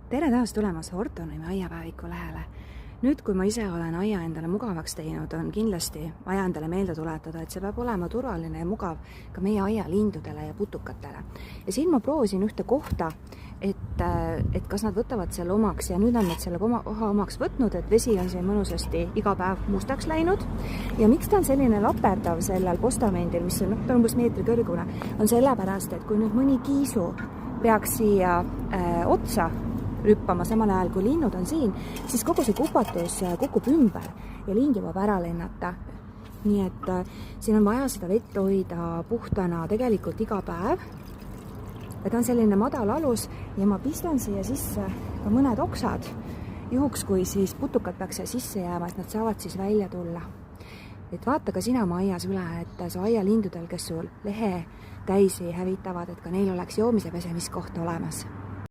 Tere taas tulemast Hortonimi aiapäeviku lehele. Nüüd, kui ma ise olen aia endale mugavaks teinud, on kindlasti vaja endale meelde tuletada, et see peab olema turvaline ja mugav ka meie aia lindudele ja putukatele. Ja siin ma proovisin ühte kohta, et kas nad võtavad selle omaks ja nüüd on nad selle koha omaks võtnud, et vesi on siin mõnusasti iga päev mustaks läinud. Ja miks ta on selline laperdav sellel postamendil, mis on umbes meetri kõrgune, on sellepärast, et kui nüüd mõni kiisu peaks siia otsa rüppama samal ajal, kui linnud on siin, siis kogu see kupatus kukub ümber ja lind jõuab ära lennata. Nii et siin on vaja seda vett hoida puhtana tegelikult iga päev. Ja ta on selline madal alus ja ma pistan siia sisse ka mõned oksad, juhuks kui siis putukad peaks siia sisse jääma, et nad saavad siis välja tulla. Et vaata ka sina oma aias üle, et su aialindudel, kes sul lehe täisi hävitavad, et ka neil oleks joomise pesemiskoht olemas.